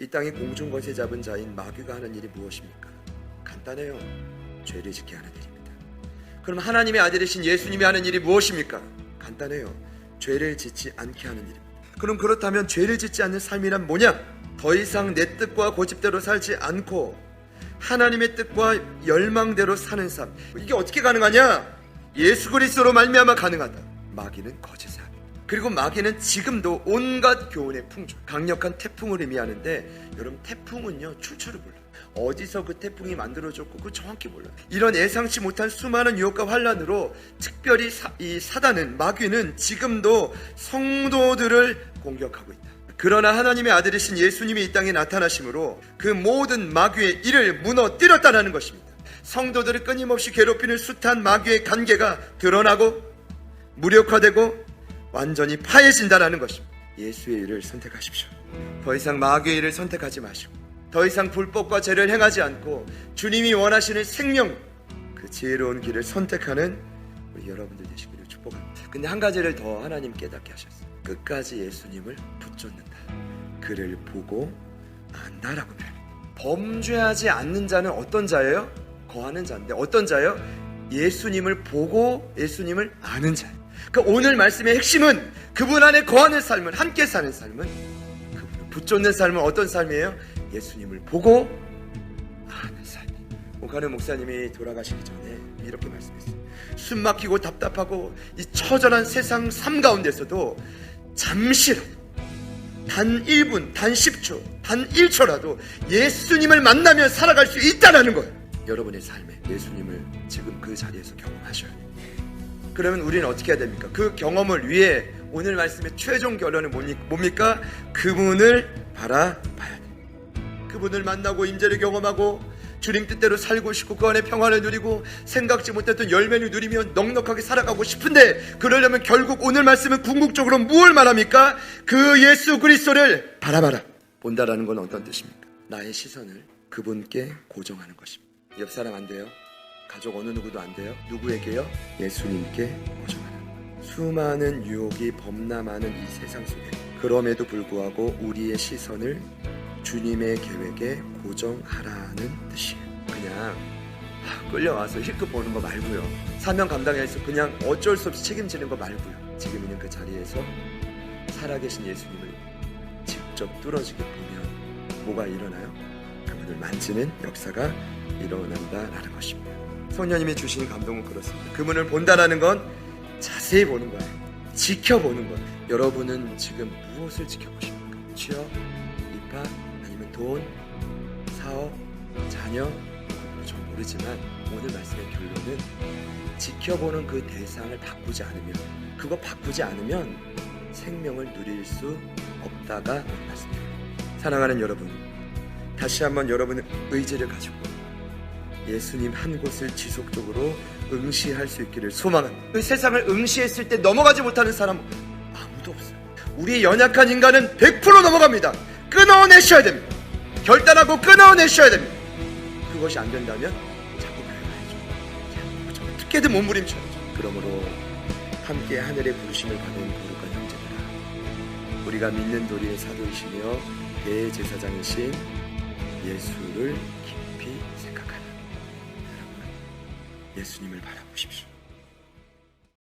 이 땅에 공중거세 잡은 자인 마귀가 하는 일이 무엇입니까? 간단해요. 죄를 짓게 하는 일입니다. 그럼 하나님의 아들이신 예수님이 하는 일이 무엇입니까? 간단해요. 죄를 짓지 않게 하는 일입니다. 그럼 그렇다면 죄를 짓지 않는 삶이란 뭐냐? 더 이상 내 뜻과 고집대로 살지 않고 하나님의 뜻과 열망대로 사는 삶. 이게 어떻게 가능하냐? 예수 그리스도로 말미암아 가능하다. 마귀는 거짓을 합니다. 그리고 마귀는 지금도 온갖 교훈의 풍조, 강력한 태풍을 의미하는데, 여러분 태풍은요 출처를 몰라요. 어디서 그 태풍이 만들어졌고 그거 정확히 몰라요. 이런 예상치 못한 수많은 유혹과 환란으로 특별히 이 사단은, 마귀는 지금도 성도들을 공격하고 있다. 그러나 하나님의 아들이신 예수님이 이 땅에 나타나심으로 그 모든 마귀의 일을 무너뜨렸다는 것입니다. 성도들을 끊임없이 괴롭히는 숱한 마귀의 관계가 드러나고 무력화되고 완전히 파해진다는 것입니다. 예수의 일을 선택하십시오. 더 이상 마귀의 일을 선택하지 마시고, 더 이상 불법과 죄를 행하지 않고 주님이 원하시는 생명, 그 지혜로운 길을 선택하는 우리 여러분들 되시기를 축복합니다. 근데 한 가지를 더 하나님 깨닫게 하셨어요. 끝까지 예수님을 붙잡는다. 그를 보고 안다라고 말합니다. 범죄하지 않는 자는 어떤 자예요? 거하는 자인데, 어떤 자예요? 예수님을 보고 예수님을 아는 자예요. 그러니까 오늘 말씀의 핵심은 그분 안에 거하는 삶은, 함께 사는 삶은, 그분을 붙잡는 삶은 어떤 삶이에요? 예수님을 보고 아는 삶이에요. 오카르 목사님이 돌아가시기 전에 이렇게 말씀했어요. 숨 막히고 답답하고 이 처절한 세상 삶 가운데서도 잠시라도, 단 1분, 단 10초, 단 1초라도 예수님을 만나며 살아갈 수 있다는 거예요. 여러분의 삶에 예수님을 지금 그 자리에서 경험하셔야 돼요. 그러면 우리는 어떻게 해야 됩니까? 그 경험을 위해 오늘 말씀의 최종 결론은 뭡니까? 그분을 바라봐야 돼요. 그분을 만나고 임재를 경험하고 주님 뜻대로 살고 싶고 그 안에 평안을 누리고 생각지 못했던 열매를 누리며 넉넉하게 살아가고 싶은데, 그러려면 결국 오늘 말씀은 궁극적으로 무엇을 말합니까? 그 예수 그리스도를 바라봐라. 본다라는 건 어떤 뜻입니까? 나의 시선을 그분께 고정하는 것입니다. 옆 사람 안 돼요? 가족 어느 누구도 안 돼요? 누구에게요? 예수님께 고정하라. 수많은 유혹이 범람하는 이 세상 속에, 그럼에도 불구하고 우리의 시선을 주님의 계획에 고정하라는 뜻이에요. 그냥 끌려와서 힐끗 보는 거 말고요, 사명 감당해서 그냥 어쩔 수 없이 책임지는 거 말고요, 지금 있는 그 자리에서 살아계신 예수님을 직접 뚫어지게 보면 뭐가 일어나요? 그분을 만지는 역사가 일어난다라는 것입니다. 성령님이 주신 감동은 그렇습니다. 그분을 본다라는 건 자세히 보는 거예요. 지켜보는 거예요. 여러분은 지금 무엇을 지켜보십니까? 취업, 입학, 아니면 돈, 사업, 자녀? 전 모르지만 오늘 말씀의 결론은 지켜보는 그 대상을 바꾸지 않으면, 그거 바꾸지 않으면 생명을 누릴 수 없다가 오늘 말씀입니다. 사랑하는 여러분, 다시 한번 여러분의 의지를 가지고 예수님 한 곳을 지속적으로 응시할 수 있기를 소망합니다. 그 세상을 응시했을 때 넘어가지 못하는 사람 아무도 없어요. 우리 연약한 인간은 100% 넘어갑니다. 끊어내셔야 됩니다. 결단하고 끊어내셔야 됩니다. 그것이 안 된다면 자꾸 밟아야죠. 자꾸 어떻게든 몸부림쳐야죠. 그러므로 함께 하늘의 부르심을 받은 거룩한 형제들아, 우리가 믿는 도리의 사도이시며 대제사장이신 예수를 깊이 생각하라. 여러분, 예수님을 바라보십시오.